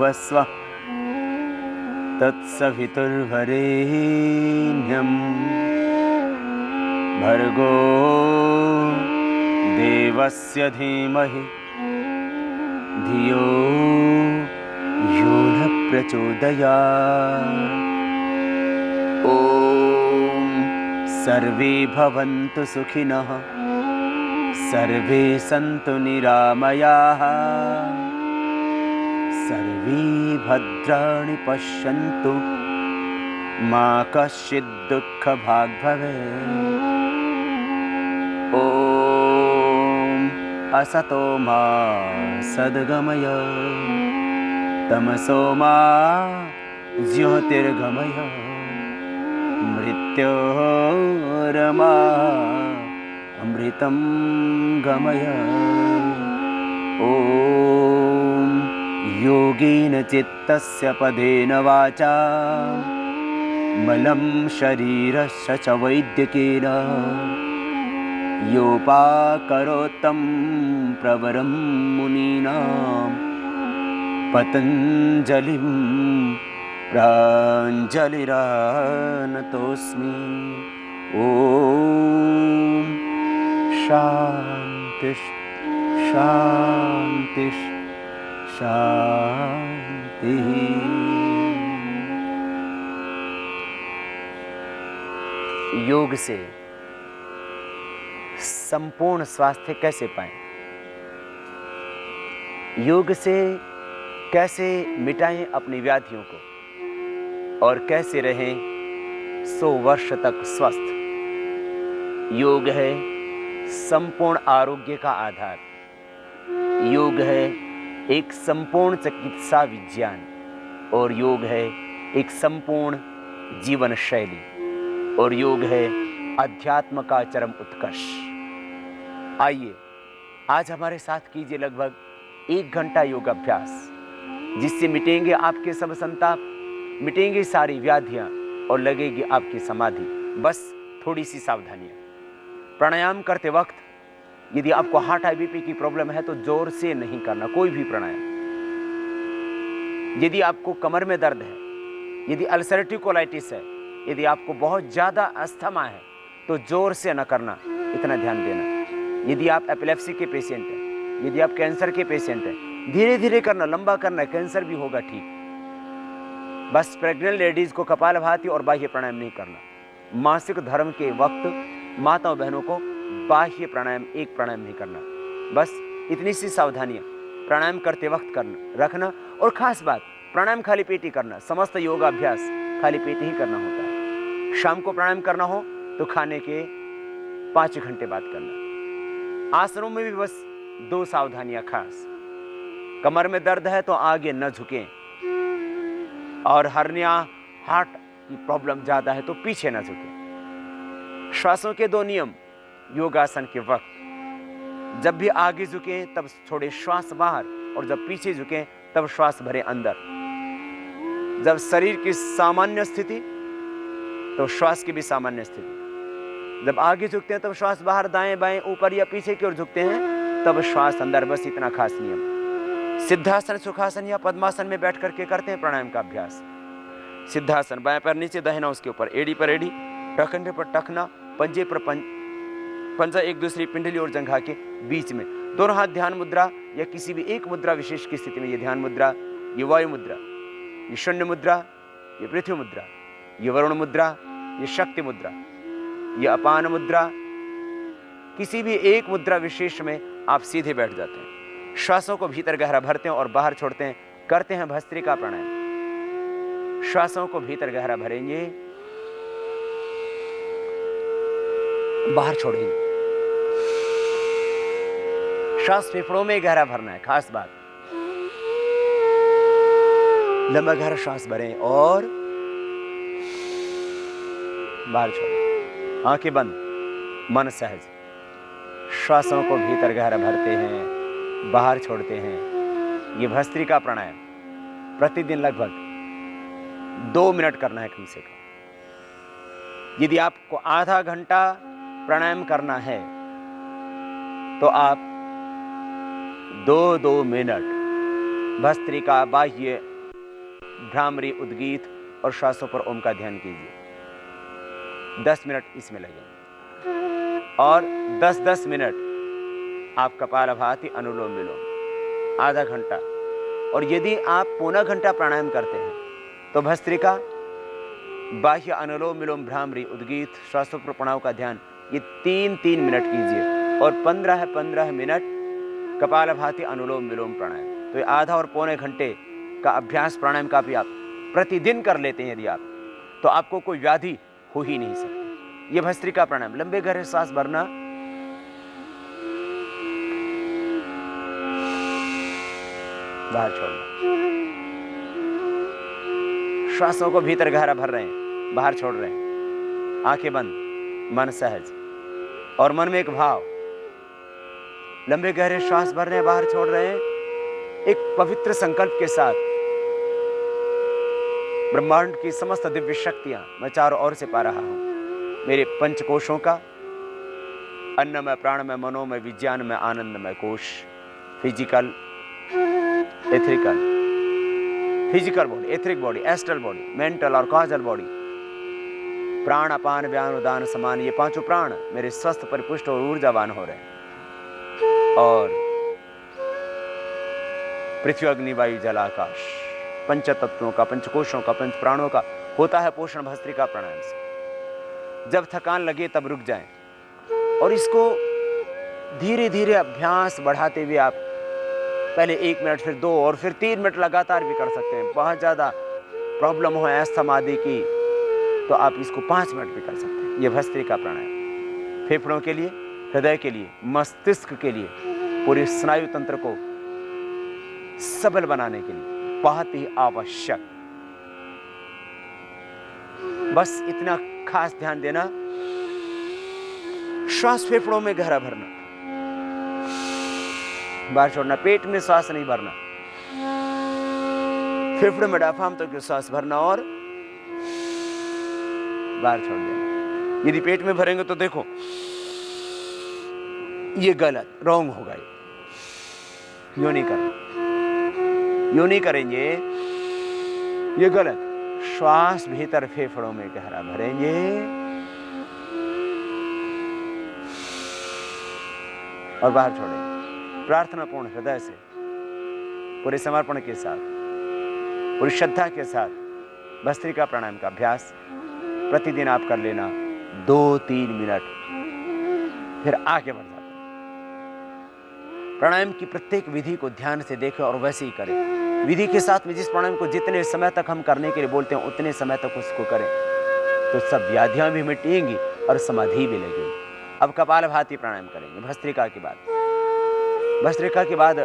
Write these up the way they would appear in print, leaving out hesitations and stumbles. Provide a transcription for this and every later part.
भुवस्वः तत्सवितुर्वरेण्यं भर्गो देवस्य धीमहि धियो यो न प्रचोदयात्। ॐ सर्वे भवन्तु सुखिनः, सर्वे सन्तु निरामयाः, सर्वे भद्राणि पश्यन्तु मा कश्चित् दुःखभाग् भवेत्। ॐ असतो मा सद्गमय, तमसो मा ज्योतिर्गमय, मृत्योर्मा अमृतं गमय। ॐ योगेन चित्तस्य पदेन वाचा मलं शरीरस्य च वैद्यकेन योपाकरोत्तं प्रवरं मुनीनां पतञ्जलिं प्राञ्जलिरानतोऽस्मि। ॐ शान्ति शान्ति शांति। योग से संपूर्ण स्वास्थ्य कैसे पाएं? योग से कैसे मिटाएं अपनी व्याधियों को और कैसे रहें 100 वर्ष तक स्वस्थ? योग है संपूर्ण आरोग्य का आधार। योग है एक संपूर्ण चिकित्सा विज्ञान और योग है एक संपूर्ण जीवन शैली और योग है अध्यात्म का चरम उत्कर्ष। आइए आज हमारे साथ कीजिए लगभग 1 घंटा योग अभ्यास, जिससे मिटेंगे आपके सब संताप, मिटेंगी सारी व्याधियां और लगेगी आपकी समाधि। बस थोड़ी सी सावधानियां। प्राणायाम करते वक्त यदि आपको हार्ट हाई बीपी की प्रॉब्लम है तो जोर से नहीं करना कोई भी प्राणायाम। यदि आपको कमर में दर्द है, यदि अल्सरेटिव कोलाइटिस है, यदि आपको बहुत ज्यादा अस्थमा है तो जोर से न करना, इतना ध्यान देना। यदि आप एपिलेप्सी के पेशेंट हैं, यदि आप कैंसर के पेशेंट हैं, धीरे धीरे करना, लंबा करना, कैंसर भी होगा ठीक। बस प्रेग्नेंट लेडीज को कपालभाति और बाह्य प्राणायाम नहीं करना। मासिक धर्म के वक्त माताओं बहनों को बाह्य प्राणायाम, एक प्राणायाम नहीं करना। बस इतनी सी सावधानियां प्राणायाम करते वक्त करना रखना। और खास बात, प्राणायाम खाली पेट ही करना। समस्त योगाभ्यास खाली पेट ही करना होता है। शाम को प्राणायाम करना हो तो खाने के 5 घंटे बाद करना। आसनों में भी बस 2 सावधानियां खास। कमर में दर्द है तो आगे न झुकें, और हर्निया हार्ट की प्रॉब्लम ज्यादा है तो पीछे न झुकें। श्वासों के 2 नियम योगासन के वक्त, जब भी आगे झुकें तब छोड़े श्वास बाहर, और जब पीछे झुकें तब श्वास भरे अंदर। जब शरीर की सामान्य स्थिति तो श्वास की भी सामान्य स्थिति। जब आगे झुकते हैं तब श्वास बाहर, दाएं बाएं, ऊपर या पीछे की ओर झुकते हैं तब श्वास अंदर। बस इतना खास नियम। सिद्धासन, सुखासन या पद्मासन में बैठ करके करते हैं प्राणायाम का अभ्यास। सिद्धासन, बाएं पैर नीचे, दाहिना उसके ऊपर, एड़ी पर एड़ी, टखने पर टखना, पंजे पर पंजा एक दूसरी पिंडली और जंघा के बीच में। दोनों हाथ ध्यान मुद्रा या किसी भी एक मुद्रा विशेष की स्थिति में। ये ध्यान मुद्रा, ये वायु मुद्रा, ये शून्य मुद्रा, ये पृथ्वी मुद्रा, ये वरुण मुद्रा, ये शक्ति मुद्रा, ये अपान मुद्रा। किसी भी एक मुद्रा विशेष में आप सीधे बैठ जाते हैं। श्वासों को भीतर गहरा भरते हैं और बाहर छोड़ते हैं। करते हैं भस्त्रिका प्राणायाम। श्वासों को भीतर गहरा भरेंगे, बाहर छोड़ेंगे। श्वास फेफड़ों में गहरा भरना है, खास बात। लंबा गहरा श्वास भरें और बाहर छोड़ें। आंखें बंद, मन सहज। श्वासों को भीतर गहरा भरते हैं, बाहर छोड़ते हैं। ये भस्त्रिका प्राणायाम प्रतिदिन लगभग 2 मिनट करना है कम से कम। यदि आपको आधा घंटा प्राणायाम करना है तो आप 2-2 मिनट भस्त्रिका, बाह्य भ्रामरी, उद्गीत और श्वासों पर ओम का ध्यान कीजिए। 10 मिनट इसमें लगेंगे और 10-10 मिनट आप कपालभाति, अनुलोम विलोम, आधा घंटा। और यदि आप पौना घंटा प्राणायाम करते हैं तो भस्त्रिका, बाह्य अनुलोम विलोम, भ्रामरी, उद्गीत, श्वासोपप्राणाओं का ध्यान ये 3-3 मिनट कीजिए और 15-15 मिनट कपालभाति, अनुलोम विलोम, प्राणायाम। तो ये आधा और पौने घंटे का अभ्यास प्राणायाम का भी आप प्रतिदिन कर लेते हैं यदि आप, तो आपको कोई व्याधि हो ही नहीं सकती। ये भस्त्रिका प्राणायाम, लंबे गहरे सांस भरना, बाहर छोड़ना। श्वासों को भीतर गहरा भर रहे हैं, बाहर छोड़ रहे हैं। आंखें बंद, मन सहज और मन में एक भाव, लंबे गहरे श्वास भर रहे हैं, बाहर छोड़ रहे हैं। एक पवित्र संकल्प के साथ ब्रह्मांड की समस्त दिव्य शक्तियां मैं चारों ओर से पा रहा हूं। मेरे पंचकोशों का, अन्नमय, प्राणमय, मनोमय, विज्ञानमय, आनंदमय कोश, physical, etherical, physical body, etheric body, astral body, mental और कॉजल बॉडी, प्राण, अपान, व्यान, उदान, समान, ये पांचों प्राण मेरे स्वस्थ, परिपुष्ट और ऊर्जावान हो रहे हैं। और पृथ्वी, अग्नि, वायु, जल, आकाश, पंच तत्वों का, पंचकोशों का, पंच प्राणों का होता है पोषण भस्त्रिका प्राणायाम से। जब थकान लगे तब रुक जाएं और इसको धीरे धीरे अभ्यास बढ़ाते हुए आप पहले 1 मिनट, फिर 2 और फिर 3 मिनट लगातार भी कर सकते हैं। बहुत ज़्यादा प्रॉब्लम हो अस्थमा आदि की तो आप इसको 5 मिनट भी कर सकते हैं। ये भस्त्रिका प्राणायाम फेफड़ों के लिए, हृदय के लिए, मस्तिष्क के लिए, पूरे स्नायु तंत्र को सबल बनाने के लिए बहुत ही आवश्यक। बस इतना खास ध्यान देना, श्वास फेफड़ों में गहरा भरना, बाहर छोड़ना, पेट में श्वास नहीं भरना, फेफड़ों में डायफ्राम तक श्वास भरना और बाहर छोड़ देना। यदि पेट में भरेंगे तो देखो ये गलत, रॉन्ग होगा। यूं नहीं करना, यूं नहीं करेंगे, ये गलत। श्वास भीतर फेफड़ों में गहरा भरेंगे और बाहर छोड़ेंगे। प्रार्थना पूर्ण हृदय से, पूरे समर्पण के साथ, पूरी श्रद्धा के साथ भस्त्रिका प्राणायाम का अभ्यास प्रतिदिन आप कर लेना 2-3 मिनट, फिर आगे बढ़ जाते। प्राणायाम की प्रत्येक विधि को ध्यान से देखें और वैसे ही करें। विधि के साथ में जिस प्राणायाम को जितने समय तक हम करने के लिए बोलते हैं उतने समय तक उसको करें तो सब व्याधियां भी मिटेंगी और समाधि भी लगेगी। अब कपालभाति प्राणायाम करेंगे भस्त्रिका के बाद। भस्त्रिका के बाद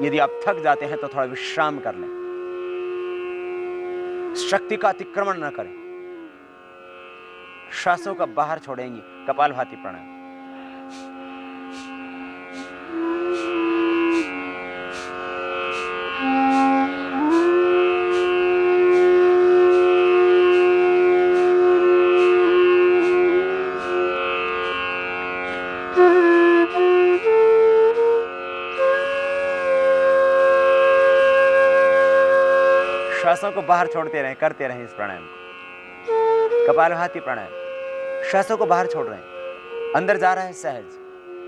यदि आप थक जाते हैं तो थोड़ा विश्राम कर लें, शक्ति का अतिक्रमण न करें, श्वासों का बाहर छोड़ेंगे। कपालभाति प्राणायाम, श्वासों को बाहर छोड़ते रहें, करते रहें इस प्राणायाम को। कपालभाति प्राणायाम, श्वासों को बाहर छोड़ रहे हैं, अंदर जा रहा है सहज,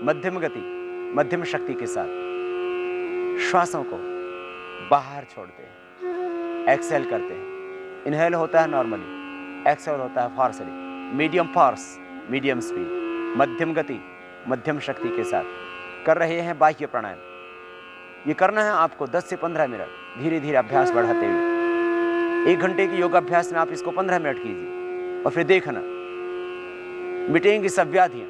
मध्यम गति, मध्यम शक्ति के साथ श्वासों को बाहर छोड़ते हैं, एक्सेल करते हैं। इनहेल होता है नॉर्मली, एक्सेल होता है फोर्सली, मीडियम फोर्स, मीडियम स्पीड, मध्यम गति, मध्यम शक्ति के साथ कर रहे हैं बाह्य प्राणायाम। ये करना है आपको 10 से 15 मिनट, धीरे धीरे अभ्यास बढ़ाते हुए। 1 घंटे की योगाभ्यास में आप इसको 15 मिनट कीजिए और फिर देखना मिटेंगी सब व्याधियां।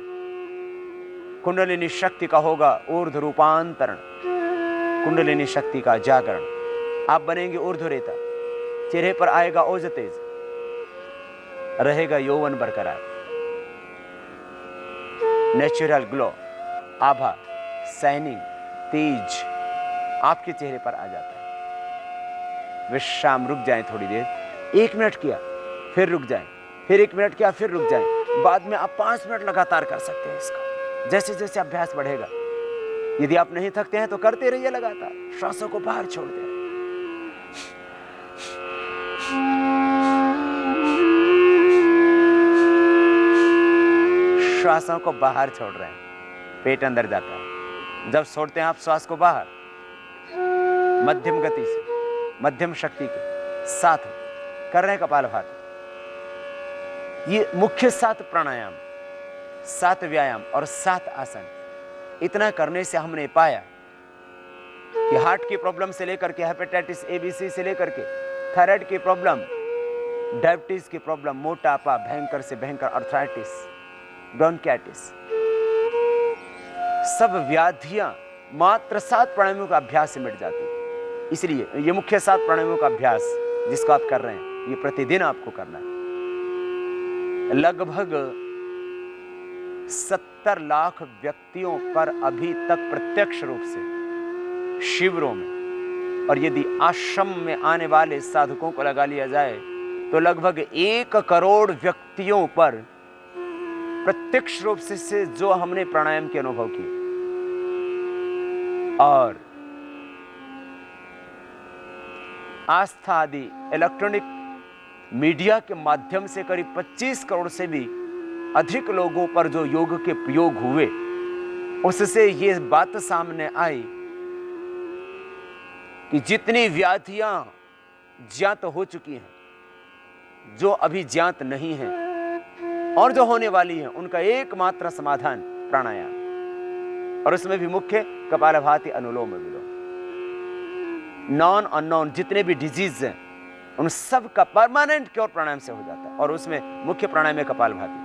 कुंडलिनी शक्ति का होगा ऊर्ध्व रूपांतरण, कुंडलिनी शक्ति का जागरण। आप बनेंगे ऊर्ध्व रेता, चेहरे पर आएगा ओज तेज, रहेगा यौवन बरकरार, नेचुरल ग्लो, आभा, शाइनिंग, तेज आपके चेहरे पर आ जाता है। विश्राम, रुक जाएं थोड़ी देर, 1 मिनट किया फिर रुक जाएं, फिर 1 मिनट किया फिर रुक जाएं। बाद में आप 5 मिनट लगातार कर सकते हैं इसका, जैसे जैसे अभ्यास बढ़ेगा। यदि आप नहीं थकते हैं तो करते रहिए लगातार, श्वासों को बाहर छोड़ दें। श्वासों को बाहर छोड़ रहे हैं, पेट अंदर जाता है। जब छोड़ते हैं आप श्वास को बाहर, मध्यम गति से, मध्यम शक्ति के साथ कर रहे हैं कपालभाति। ये मुख्य 7 प्राणायाम, 7 व्यायाम और 7 आसन, इतना करने से हमने पाया कि हार्ट की प्रॉब्लम से लेकर के हेपेटाइटिस ABC से लेकर के थायराइड की प्रॉब्लम, डायबिटीज की प्रॉब्लम, मोटापा, भयंकर से भयंकर अर्थराइटिस, ब्रोंकाइटिस, सब व्याधियां मात्र 7 प्राणायामों का अभ्यास से मिट जाती है। इसलिए ये मुख्य 7 प्राणायामों का अभ्यास जिसको आप कर रहे हैं, ये प्रतिदिन आपको करना है। लगभग 70 लाख व्यक्तियों पर अभी तक प्रत्यक्ष रूप से शिविरों में, और यदि आश्रम में आने वाले साधकों को लगा लिया जाए तो लगभग 1 करोड़ व्यक्तियों पर प्रत्यक्ष रूप से जो हमने प्राणायाम के अनुभव किए। और आस्था आदि इलेक्ट्रॉनिक मीडिया के माध्यम से करीब 25 करोड़ से भी अधिक लोगों पर जो योग के प्रयोग हुए, उससे ये बात सामने आई कि जितनी व्याधियां ज्ञात हो चुकी हैं, जो अभी ज्ञात नहीं हैं और जो होने वाली हैं, उनका एकमात्र समाधान प्राणायाम, और उसमें भी मुख्य कपालभाति, अनुलोम विलोम। नॉन अननोन जितने भी डिजीज हैं उन सब का परमानेंट क्योर प्राणायाम से हो जाता है, और उसमें मुख्य प्राणायाम है कपालभाति।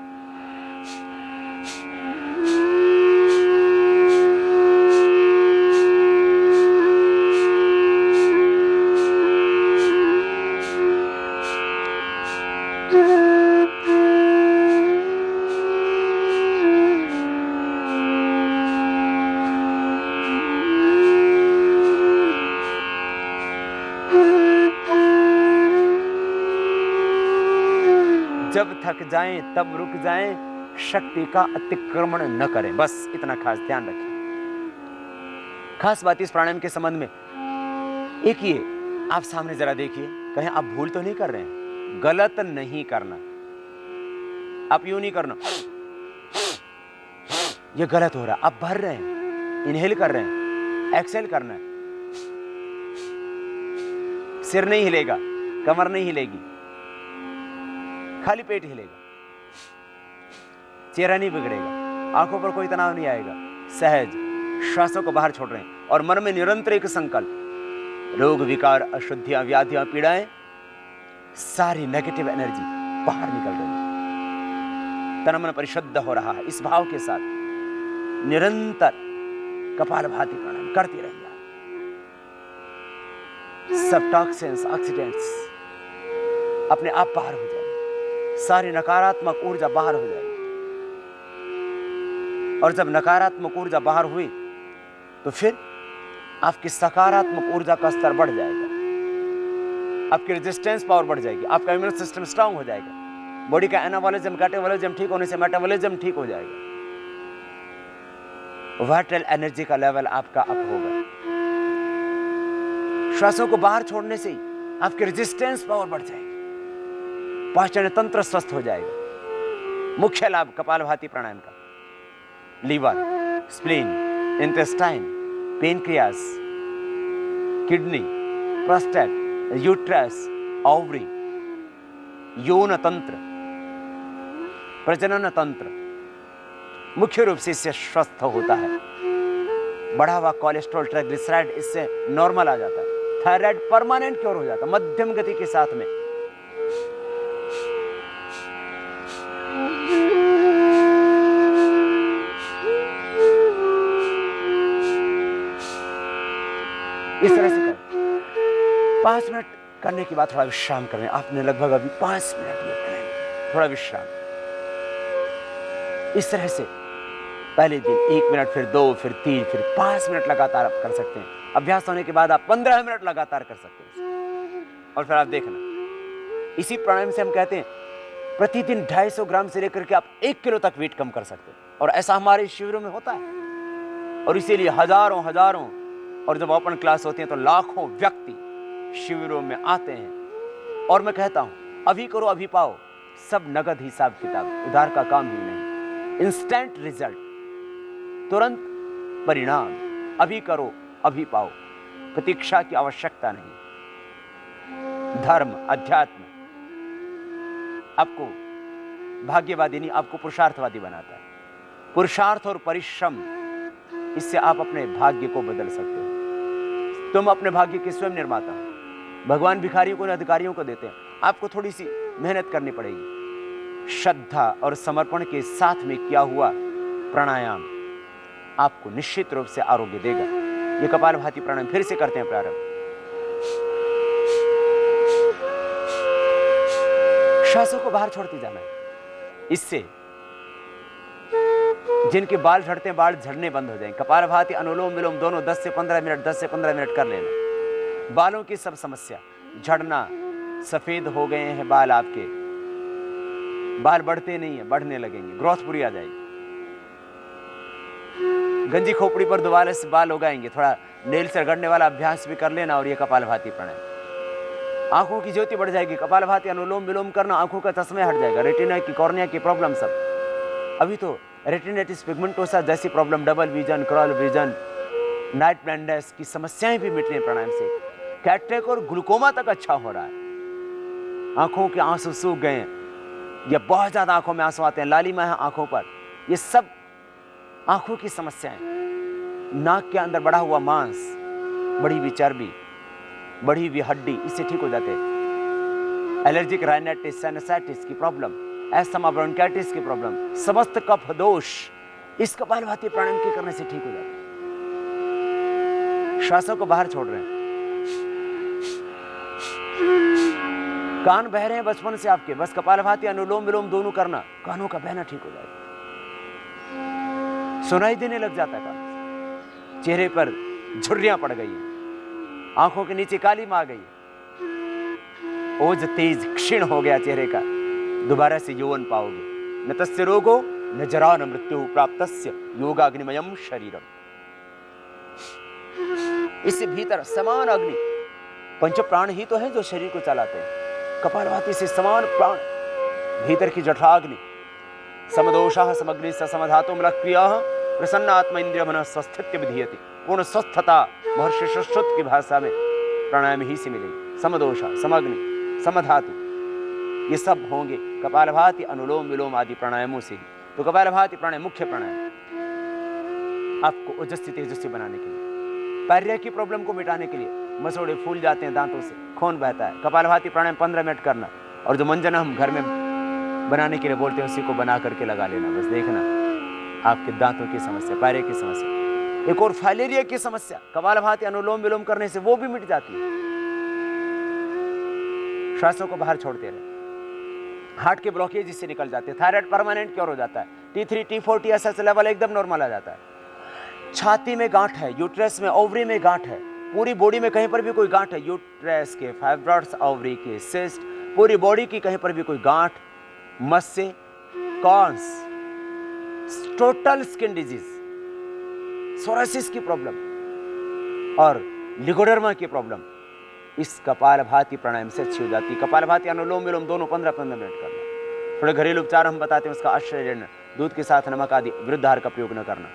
जब थक जाएं तब रुक जाएं, शक्ति का अतिक्रमण न करें, बस इतना खास ध्यान रखें। खास बात इस प्राणायाम के संबंध में एक ये, आप सामने जरा देखिए, कहीं आप भूल तो नहीं कर रहे हैं, गलत नहीं करना। आप यूं नहीं करना, ये गलत हो रहा, आप भर रहे हैं, इनहेल कर रहे हैं, एक्सहेल करना है। सिर नहीं हिलेगा, कमर नहीं हिलेगी, खाली पेट हिलेगा, चेहरा नहीं बिगड़ेगा, आंखों पर कोई तनाव नहीं आएगा, सहज श्वासों को बाहर छोड़ रहे हैं, और मन में निरंतर एक संकल्प, रोग विकार, अशुद्धियां, व्याधियां, पीड़ाएं, सारी नेगेटिव एनर्जी बाहर निकल रही है, तन मन परिशुद्ध हो रहा है। इस भाव के साथ निरंतर कपालभाति प्राणायाम करती रहिए। सब टॉक्सिन्स, ऑक्सीडेंट्स अपने आप बाहर हो जाए, सारी नकारात्मक ऊर्जा बाहर हो जाएगी, और जब नकारात्मक ऊर्जा बाहर हुई तो फिर आपकी सकारात्मक ऊर्जा का स्तर बढ़ जाएगा, आपकी रेजिस्टेंस पावर बढ़ जाएगी, आपका इम्यून सिस्टम स्ट्रांग हो जाएगा, बॉडी का एनाबॉलिज्म, कैटाबॉलिज्म ठीक होने से मेटाबॉलिज्म ठीक हो जाएगा, वाइटल एनर्जी का लेवल आपका अप होगा। श्वासों को बाहर छोड़ने से ही आपकी रेजिस्टेंस पावर बढ़ जाएगी, पाचन तंत्र स्वस्थ हो जाएगा। मुख्य लाभ कपालभाति प्राणायाम का, liver, spleen, intestine, pancreas, kidney, prostate, uterus, ovary, यौन तंत्र, प्रजनन तंत्र मुख्य रूप से इससे स्वस्थ होता है। बढ़ा हुआ कोलेस्ट्रॉल, ट्राइग्लिसराइड इससे नॉर्मल आ जाता है, थायराइड परमानेंट क्योर हो जाता है मध्यम गति के साथ में। इस तरह से करें। 5 मिनट करने के बाद थोड़ा विश्राम करें। आपने लगभग अभी 5 मिनट लिया, थोड़ा विश्राम। इस तरह से पहले दिन 1 मिनट, फिर 2, फिर 3, फिर 5 मिनट लगातार आप कर सकते हैं। अभ्यास होने के बाद आप 15 मिनट लगातार कर सकते हैं। और फिर आप देखना, इसी प्राणायाम से हम कहते हैं प्रतिदिन 250 ग्राम से लेकर के आप 1 किलो तक वेट कम कर सकते हैं। और ऐसा हमारे शिविरों में होता है, और इसीलिए हजारों और जब ओपन क्लास होती है तो लाखों व्यक्ति शिविरों में आते हैं और मैं कहता हूं, अभी करो अभी पाओ, सब नगद हिसाब किताब, उधार का काम ही नहीं। इंस्टेंट रिजल्ट, तुरंत परिणाम, अभी करो अभी पाओ, प्रतीक्षा की आवश्यकता नहीं। धर्म, अध्यात्म आपको भाग्यवादी नहीं, आपको पुरुषार्थवादी बनाता है। पुरुषार्थ और परिश्रम, इससे आप अपने भाग्य को बदल सकते हो। तुम अपने भाग्य के स्वयं निर्माता हो। भगवान भिखारियों को, अधिकारियों को देते हैं। आपको थोड़ी सी मेहनत करनी पड़ेगी। श्रद्धा और समर्पण के साथ में किया हुआ प्राणायाम आपको निश्चित रूप से आरोग्य देगा। ये कपालभाति प्राणायाम फिर से करते हैं प्रारंभ। श्वासों को बाहर छोड़ते जाना है। इससे जिनके बाल झड़ते हैं, बाल झड़ने बंद हो जाएंगे। कपालभाति, अनुलोम विलोम दोनों 10 से 15 मिनट, 10 से 15 मिनट कर लेना। बालों की सब समस्या, झड़ना, सफेद हो गए हैं बाल, आपके बाल बढ़ते नहीं है, बढ़ने लगेंगे, ग्रोथ पूरी आ जाएगी। गंजी खोपड़ी पर दोबारा से बाल उगाएंगे। थोड़ा नेल से रगड़ने वाला अभ्यास भी कर लेना। और ये कपालभाति प्राणायाम, आंखों की ज्योति बढ़ जाएगी। कपालभाति अनुलोम विलोम करना, आंखों का चश्मे हट जाएगा। रेटिना की, कॉर्निया की प्रॉब्लम सब, अभी तो रेटिनाइटिस पिगमेंटोसा जैसी problem, double vision, crawl vision, night blindness की समस्याएं भी मिट रही हैं प्राणायाम से। कैटरेक्ट और ग्लूकोमा तक अच्छा हो रहा है। आंखों के आंसू सूख गए हैं या बहुत ज्यादा आंखों में आंसू आते हैं, लालिमा है आंखों पर, ये सब आंखों की समस्याएं। नाक के अंदर बढ़ा हुआ मांस, बढ़ी हुई चर्बी, बढ़ी हुई हड्डी, इससे ठीक हो जाते हैं। एलर्जिक राइनाइटिस, साइनसाइटिस की प्रॉब्लम, एस्थमा, ब्रोंकाइटिस की प्रॉब्लम, समस्त कफ दोष इस कपालभाति प्राणायाम के करने से ठीक हो जाते हैं। श्वासों को बाहर छोड़ रहे हैं। कान बह रहे हैं बचपन से आपके, बस कपालभाति अनुलोम विलोम दोनों करना, कानों का बहना ठीक हो जाएगा। सुनाई देने लग जाता है कान। चेहरे पर झुर्रियां पड़ गई हैं, आंखों के नीचे काली मां गई, ओज तेज क्षीण हो गया चेहरे का, दोबारा से यौवन पाओगे। न तस्य रोगो न जरा न मृत्यु प्राप्तस्य योगाग्निमयम शरीरम। इससे भीतर समान अग्नि, पंच प्राण ही तो है जो शरीर को चलाते हैं। कपालभाति से समान प्राण, भीतर की जठराग्नि, समदोषाः समग्नि समधातु मलक्रियाः प्रसन्न आत्मा इंद्रिय मन स्वस्थित्य विधीयते। पूर्ण स्वस्थता महर्षि सुश्रुत की भाषा में प्राणायाम ही से मिलेगी। समदोषा, समग्नि, समधातु, ये सब होंगे कपालभाति अनुलोम विलोम आदि प्राणायामों से ही। तो कपालभाति प्राणायाम मुख्य प्राणायाम आपको ओजस्वी तेजस्वी बनाने के लिए, पैरिया की प्रॉब्लम को मिटाने के लिए। मसोड़े फूल जाते हैं दांतों से, खून बहता है, कपालभाति प्राणायाम 15 मिनट करना। और जो मंजन हम घर में बनाने के लिए बोलते हैं, उसी को बना करके लगा लेना। बस देखना आपके दांतों की समस्या, पैरे की समस्या, एक और फाइलेरिया की समस्या कपालभाति अनुलोम विलोम करने से वो भी मिट जाती है। श्वासों को बाहर छोड़ते रहे। हार्ट के ब्लॉकेज इससे निकल जाते हैं। थायराइड परमानेंट क्योर हो जाता है। T3, T4, TSH लेवल एकदम नॉर्मल आ जाता है। छाती में गांठ है, यूट्रस में, ओवरी में गांठ है, पूरी बॉडी में कहीं पर भी कोई गांठ है, यूट्रस के, फाइब्रॉइड्स, ओवरी के, सिस्ट, पूरी बॉडी की कहीं पर भी कोई गांठ, मस्से, corns, total skin disease, psoriasis की प्रॉब्लम और लिगोडर्मा की प्रॉब्लम इस कपालभाति प्राणायाम से अच्छी हो जाती है। कपालभाति अनुलोम विलोम दोनों 15-15 मिनट करना। थोड़े घरेलू उपचार हम बताते हैं, उसका आश्रय लेना, दूध के साथ नमक आदि वृद्ध आहार का प्रयोग न करना।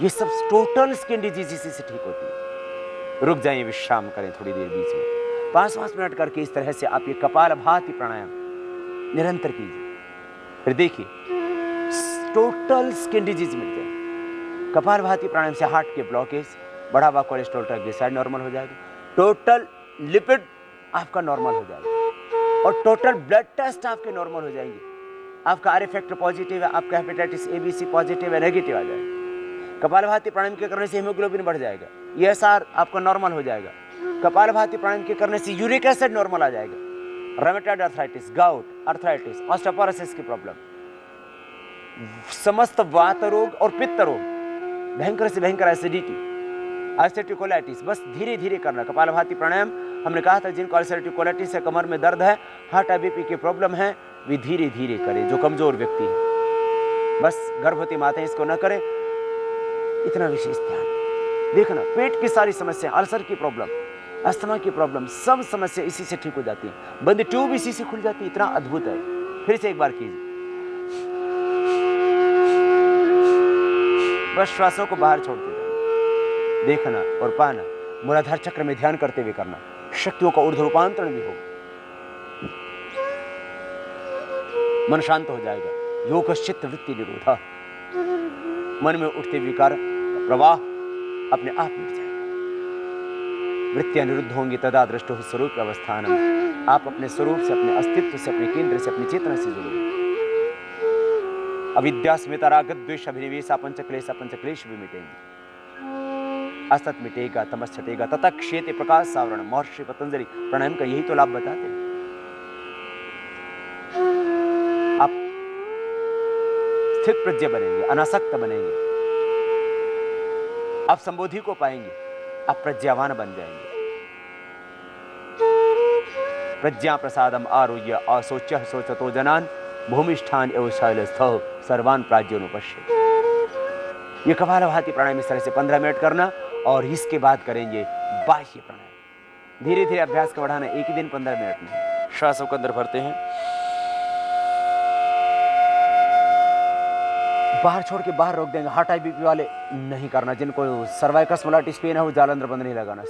ये सब टोटल स्किन डिजीज इसी से ठीक होती है। रुक जाइए, विश्राम करें थोड़ी देर बीच में, 5-5 मिनट करके इस तरह से आप ये कपालभाति प्राणायाम निरंतर कीजिए। फिर देखिए टोटल स्किन डिजीज मिल जाए। कपालभाति प्राणायाम से हार्ट के ब्लॉकेज, बढ़ा हुआ कोलेस्ट्रॉल, ट्राइग्लिसराइड नॉर्मल हो जाएगा, टोटल लिपिड आपका नॉर्मल हो जाएगा और टोटल ब्लड टेस्ट आपके नॉर्मल हो जाएंगे। आपका आर फैक्टर पॉजिटिव है, आपका हेपेटाइटिस ABC पॉजिटिव है, नेगेटिव आ जाएगा। कपालभाति प्राणायाम के करने से हीमोग्लोबिन बढ़ जाएगा, ESR आपका नॉर्मल हो जाएगा। कपालभाति प्राणायाम के करने से यूरिक एसिड नॉर्मल आ जाएगा। Rheumatoid arthritis, gout, arthritis, osteoporosis की प्रॉब्लम, समस्त वात रोग और पित्त रोग, भयंकर से भयंकर एसिडिटी, अल्सरेटिव कोलाइटिस, बस धीरे धीरे करना। कपालभाति प्राणायाम हमने कहा था जिनको अल्सरेटिव कोलाइटिस है, कमर में दर्द है, हार्ट BP की प्रॉब्लम है, वे धीरे धीरे करें। जो कमजोर व्यक्ति है, बस गर्भवती माताएं इसको न करें, इतना विशेष ध्यान देखना। पेट की सारी समस्या, अल्सर की प्रॉब्लम, अस्थमा की प्रॉब्लम, सब समस्या इसी से ठीक हो जाती है। बंद ट्यूब इसी से खुल जाती है। इतना अद्भुत है। फिर से एक बार कीजिए। बस श्वासों को बाहर छोड़ते जाना, देखना और पाना। मूलाधार चक्र में ध्यान करते हुए करना। शक्तियों का ऊर्ध्व रूपांतरण भी होगा। मन शांत हो जाएगा। योगश्चित्त वृत्ति निरोधा। मन में उठते विकार का प्रवाह अपने आप मिट जाएगा। वृत्तियां निरुद्ध होंगी, तदा दृष्टो स्वरूप अवस्थानम। आप अपने स्वरूप से, अपने अस्तित्व से, अपने केंद्र से, अपनी चेतना से जुड़ोगे। अविद्या स्मिता राग द्वेष अभिनिवेश पंचक्लेश भी मिटेंगे। असत मिटेगा, तमस छटेगा, तथा क्षेत्र प्रकाश सावरण। महर्षि पतंजलि प्राणायाम का यही तो लाभ बताते हैं। आप स्थित प्रज्ञ बनेंगे, अनासक्त बनेंगे, आप संबोधि को पाएंगे, आप प्रज्ञावान बन जाएंगे। प्रज्ञा प्रसादम आरुह्य असोच्य सोचतो जनान भूमिष्ठान एवं शैलस्थौ सर्वान प्राज्योनुपश्यति। ये कपालभाति प्राणायाम इस तरह से 15 मिनट करना, और इसके बाद करेंगे बाह्य प्राणायाम। धीरे धीरे अभ्यास का बढ़ाना, एक ही दिन 15 मिनट में। श्वासों को अंदर भरते हैं, बाहर छोड़ के बाहर रोक देंगे। हार्ट, बीपी वाले नहीं करना। जिनको सर्वाइकल स्मॉलाइटिस पेन है वो जालंधर बंद नहीं लगाना।